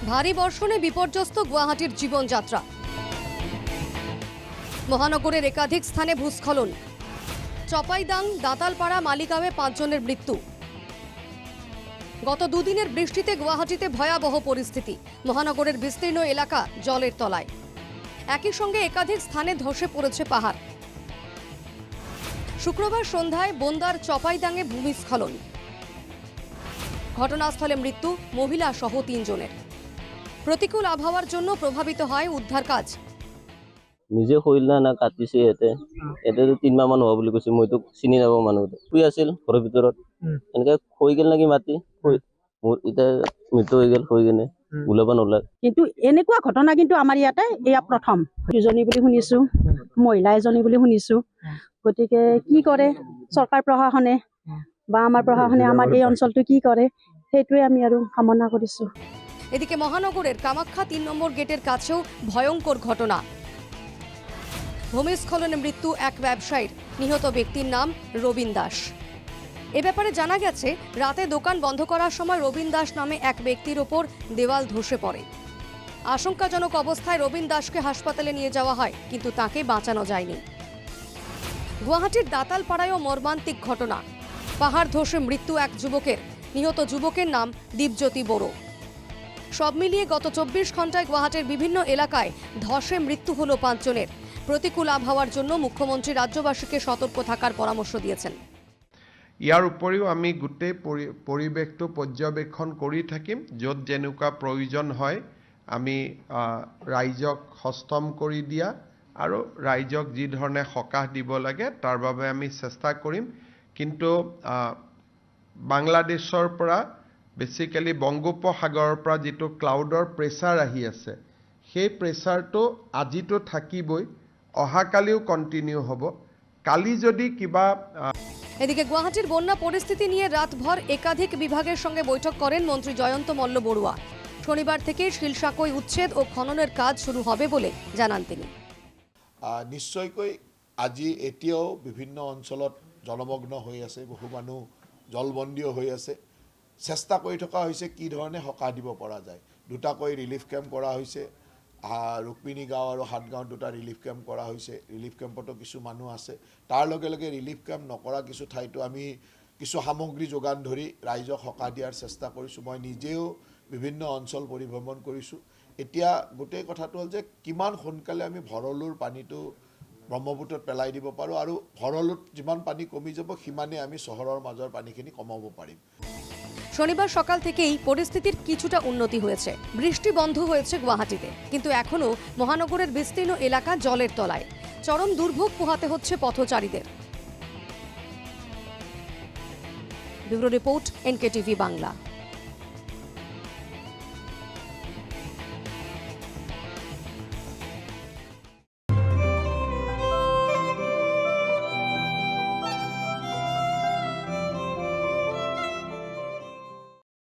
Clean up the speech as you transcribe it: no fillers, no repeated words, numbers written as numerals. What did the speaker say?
ভারী বর্ষণে বিপর্যস্ত গুয়াহাটির জীবনযাত্রা। মহানগরের একাধিক স্থানে ভূস্খলন। চপাইদাং, দাতালপাড়া, মালিগাঁওয়ে 5 জনের মৃত্যু। গত দুদিনের বৃষ্টিতে গুয়াহাটিতে ভয়াবহ পরিস্থিতি। মহানগরের বিস্তীর্ণ এলাকা জলের তলায়। একই সঙ্গে একাধিক স্থানে ধসে পড়েছে পাহাড়। শুক্রবার সন্ধ্যায় বন্দার চপাইদাংয়ে ভূমিস্খলন। ঘটনাস্থলে মৃত্যু মহিলা সহ 3 জনের। প্রতিকূল আবহাওয়ার জন্য প্রভাবিত হয় উদ্ধার কাজ। নিজে হইল না কাটিছে এতে 3 মাহ মান হব বুলি কৈছে। মইতো চিনি নাপাওঁ মানুহ শুই আছিল ঘৰৰ ভিতৰত এনেকে হৈ গেল নাকি মাটি মোৰ এতিয়া মৃত্যু হৈ গেল হৈ কিনে ওলাব নোলায়। কিন্তু এনেকুৱা ঘটনা কিন্তু আমাৰ ইয়াতে এয়া প্ৰথম। দুজনী বুলি শুনিছো, মহিলা এজনী বুলি শুনিছো। গতিকে কি কৰে চৰকাৰ প্ৰশাসনে বা আমাৰ প্ৰশাসনে আমাৰ এই অঞ্চলটো কি কৰে সেইটোৱে আমি আৰু কামনা কৰিছো। এদিকে মহানগরের কামাখ্যা 3 নম্বর গেটের কাছেও ভয়ঙ্কর ঘটনা। ভূমিস্খলনে মৃত্যু এক ব্যবসায়ীর। নিহত ব্যক্তির নাম রবীন দাস। এ ব্যাপারে জানা গেছে, রাতে দোকান বন্ধ করার সময় রবীন দাস নামে এক ব্যক্তির ওপর দেওয়াল ধসে পড়ে। আশঙ্কাজনক অবস্থায় রবীন দাসকে হাসপাতালে নিয়ে যাওয়া হয়, কিন্তু তাকে বাঁচানো যায়নি। গুয়াহাটির দাতালপাড়ায়ও মর্মান্তিক ঘটনা। পাহাড় ধসে মৃত্যু এক যুবকের। নিহত যুবকের নাম দীপজ্যোতি বড়ো। সব মিলিয়ে গত 24 ঘন্টায় গুয়াহাটির বিভিন্ন এলাকায় ধসে মৃত্যু হলো 5 জনের। প্রতিকূল আবহাওয়ার জন্য মুখ্যমন্ত্রী রাজ্যবাসীকে সতর্ক থাকার পরামর্শ দিয়েছেন। ইয়াৰ উপৰিও আমি গোটেই পৰিৱেশটো পৰ্যবেক্ষণ কৰি থাকিম। য'ত যেনেকুৱা প্ৰয়োজন হয় আমি ৰাইজক সষ্টম কৰি দিয়া আৰু ৰাইজক যি ধৰণে সকাহ দিব লাগে তাৰ বাবে আমি চেষ্টা কৰিম। কিন্তু বাংলাদেশৰ পৰা বেচিক্যালি বংগোপসাগৰৰ পৰা যিটো ক্লাউডৰ প্ৰেছাৰ আহি আছে, সেই প্ৰেছাৰটো আজিতো থাকিবই, অহাকালিও কণ্টিনিউ হ'ব। কালি যদি কিবা এদিকে গুয়াহাটির বন্যা পরিস্থিতি নিয়ে রাতভর একাধিক বিভাগের সঙ্গে বৈঠক করেন মন্ত্রী জয়ন্ত মল্ল বড়ুয়া। শনিবার থেকে শিলসাকই উচ্ছেদ ও খননের কাজ শুরু হবে বলে জানান তিনি। নিশ্চয়কৈ আজি এতিয়াও বিভিন্ন অঞ্চলত জলমগ্ন হৈ আছে, বহু মানুহ জলবন্দীও হৈ আছে। চেষ্টা কৰি থকা হৈছে কি ধৰণে সকাহ দিব পৰা যায়। দুটাকৈ ৰিলিফ কেম্প কৰা হৈছে। ৰুক্মিণী গাঁও আৰু হাটগাঁৱত 2টা ৰিলিফ কেম্প কৰা হৈছে। ৰিলিফ কেম্পতো কিছু মানুহ আছে। তাৰ লগে লগে ৰিলিফ কেম্প নকৰা কিছু ঠাইতো আমি কিছু সামগ্ৰী যোগান ধৰি ৰাইজক সকাহ দিয়াৰ চেষ্টা কৰিছোঁ। মই নিজেও বিভিন্ন অঞ্চল পৰিভ্ৰমণ কৰিছোঁ। এতিয়া গোটেই কথাটো হ'ল যে কিমান সোনকালে আমি ভৰলুৰ পানীটো ব্ৰহ্মপুত্ৰত পেলাই দিব পাৰোঁ, আৰু ভৰলুত যিমান পানী কমি যাব সিমানে আমি চহৰৰ মাজৰ পানীখিনি কমাব পাৰিম। শনিবার সকাল থেকেই পরিস্থিতির কিছুটা উন্নতি হয়েছে। বৃষ্টি বন্ধ হয়েছে গুয়াহাটিতে, কিন্তু এখনো মহানগরের বিস্তীর্ণ এলাকা জলের তলায়। চরম দুর্ভোগ পোহাতে হচ্ছে পথচারীদের। Bureau report, NKTV Bangla.